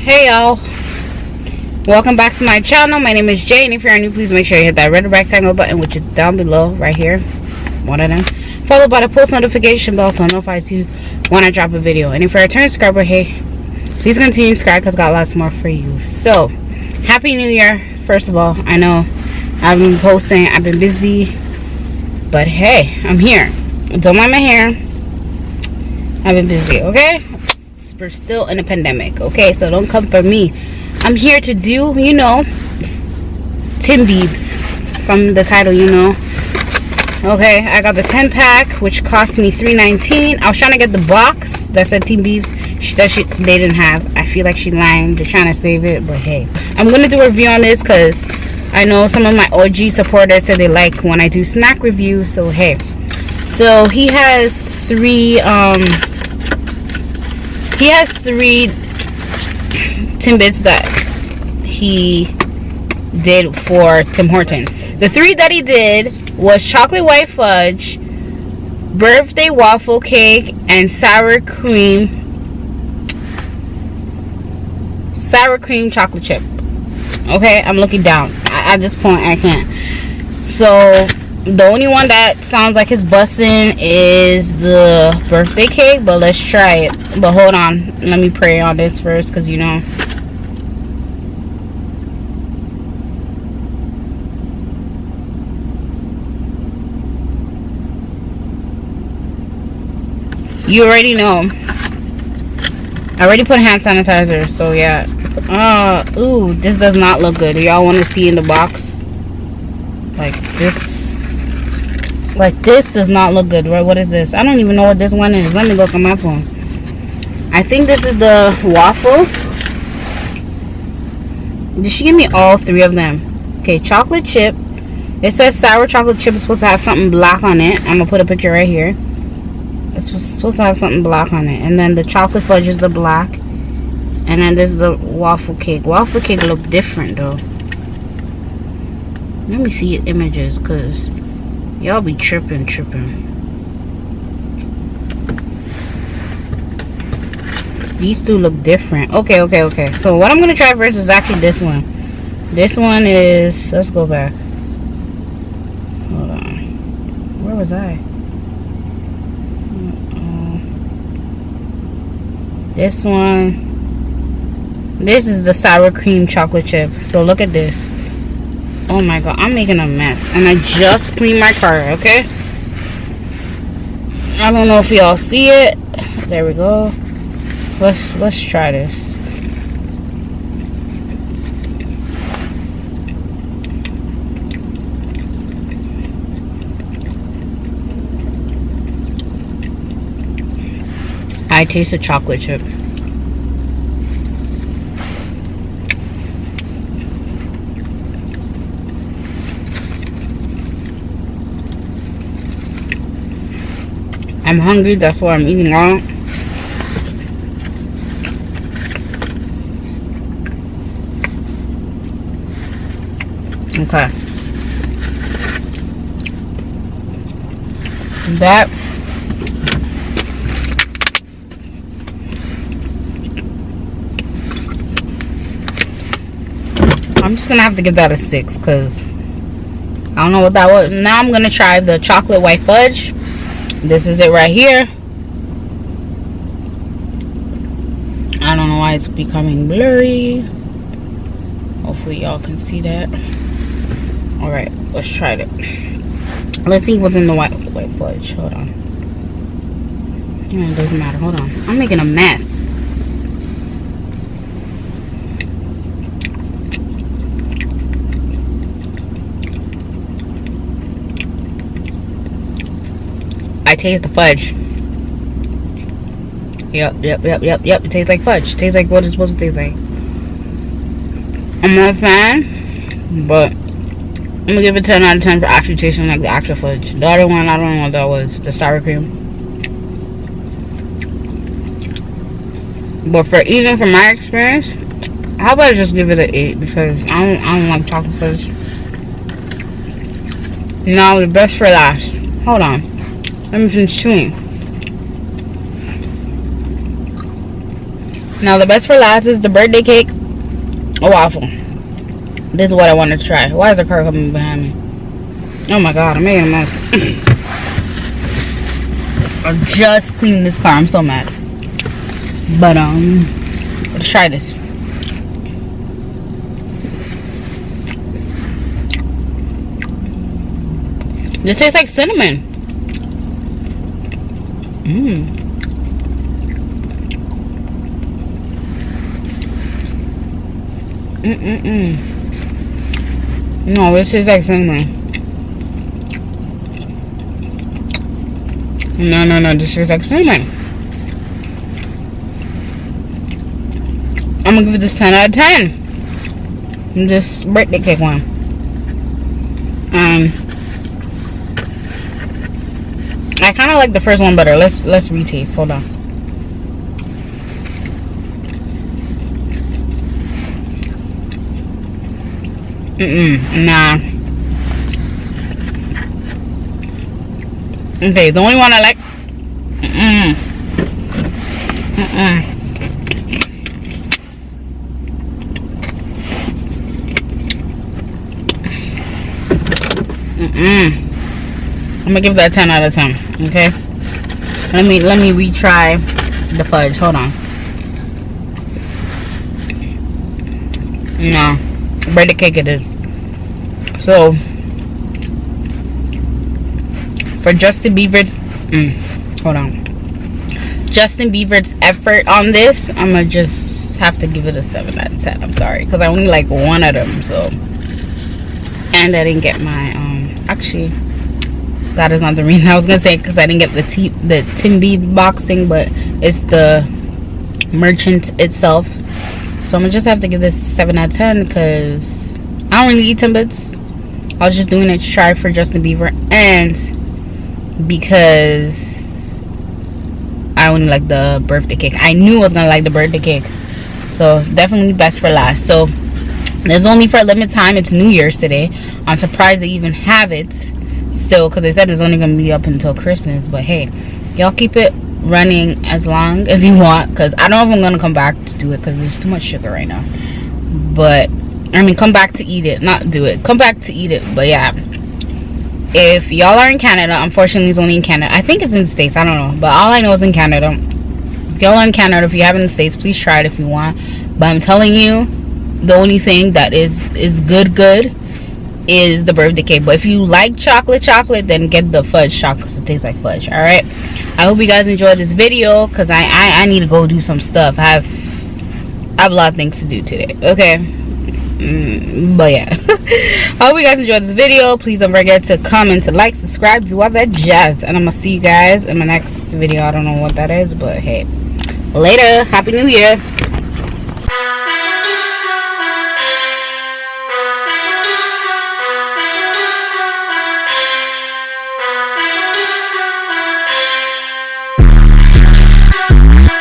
Hey y'all, welcome back to my channel. My name is Jay, and if you're new, please make sure you hit that red rectangle button, which is down below right here, one of them, followed by the post notification bell so it notifies you when I drop a video. And if you're a return subscriber, hey, please continue to subscribe because I got lots more for you. So happy new year. First of all, I know I've been posting, I've been busy, but hey, I'm here. Don't mind my hair, I've been busy. Okay, we're still in a pandemic, okay? So don't come for me. I'm here to do, you know, Timbies from the title, you know. Okay, I got the 10-pack, which cost me $3.19. I was trying to get the box that said Timbies. She said they didn't have. I feel like she lying. They're trying to save it, but hey, I'm gonna do a review on this because I know some of my OG supporters said they like when I do snack reviews. So hey, so he has three Timbits that he did for Tim Hortons. The three that he did was chocolate white fudge, birthday waffle cake, and sour cream chocolate chip. Okay, I'm looking down. At this point, I can't. So the only one that sounds like it's busting is the birthday cake, but let's try it. But hold on, let me pray on this first, because you know, you already know I already put hand sanitizer, so yeah. Ooh, this does not look good. Y'all want to see in the box? Like this does not look good, right? What is this? I don't even know what this one is. Let me look on my phone. I think this is the waffle. Did she give me all three of them? Okay, chocolate chip. It says sour chocolate chip is supposed to have something black on it. I'm gonna put a picture right here. It's supposed to have something black on it. And then the chocolate fudge is the black. And then this is the waffle cake. Waffle cake look different though. Let me see images, cause y'all be tripping. These two look different. Okay. So what I'm gonna try first is actually this one. This one is, let's go back. Hold on. Where was I? This one. This is the sour cream chocolate chip. So look at this. Oh my god, I'm making a mess, and I just cleaned my car. Okay, I don't know if y'all see it. There we go. Let's try this. I taste the chocolate chip. I'm hungry, that's why I'm eating all. Okay. That I'm just gonna have to give that a 6 because I don't know what that was. Now I'm gonna try the chocolate white fudge. This is it right here. I don't know why it's becoming blurry. Hopefully y'all can see that. Alright, let's try it. Let's see what's in the white fudge. Hold on. It doesn't matter. Hold on. I'm making a mess. I taste the fudge. Yep. It tastes like fudge. It tastes like what it's supposed to taste like. I'm not a fan, but I'm gonna give it 10 out of 10 for actually tasting like the actual fudge. The other one, I don't know what that was. The sour cream. But for even from my experience, how about I just give it an 8 because I don't like chocolate fudge. Now the best for last. Hold on. Let me finish chewing. Now the best for last is the birthday cake waffle. This is what I want to try. Why is the car coming behind me? Oh my god, I'm making a mess. I just cleaned this car. I'm so mad. But let's try this. This tastes like cinnamon. No, this tastes like cinnamon. No, this tastes like cinnamon. I'm gonna give this 10 out of 10. This birthday cake one. I kind of like the first one better. Let's retaste. Hold on. Nah. Okay, the only one I like. I'm gonna give that 10 out of 10. Okay. Let me retry the fudge. Hold on. No, birthday cake it is. So for Justin Bieber's hold on. Justin Bieber's effort on this, I'm gonna just have to give it a 7 out of 10. I'm sorry, because I only like one of them. So, and I didn't get my actually that is not the reason. I was gonna say because I didn't get the Timbie box thing, but it's the merchant itself. So I'm gonna just have to give this 7 out of 10 because I don't really eat Timbits. I was just doing it to try for Justin Bieber, and because I only like the birthday cake. I knew I was gonna like the birthday cake, so definitely best for last. So there's only for a limited time. It's New Year's today. I'm surprised they even have it still, because they said it's only gonna be up until Christmas. But hey, y'all keep it running as long as you want, because I don't know if I'm gonna come back to do it because there's too much sugar right now. But I mean, come back to eat it, not do it. Come back to eat it. But yeah, if y'all are in Canada, unfortunately it's only in Canada. I think it's in the States, I don't know, but all I know is in Canada. If y'all are in Canada, if you have it in the States, please try it if you want. But I'm telling you, the only thing that is good is the birthday cake. But if you like chocolate, then get the fudge chocolate because it tastes like fudge. All right, I hope you guys enjoyed this video because I need to go do some stuff. I have a lot of things to do today. Okay, but yeah, I hope you guys enjoyed this video. Please don't forget to comment, to like, subscribe, do all that jazz, and I'm gonna see you guys in my next video. I don't know what that is, but hey, later. Happy New Year.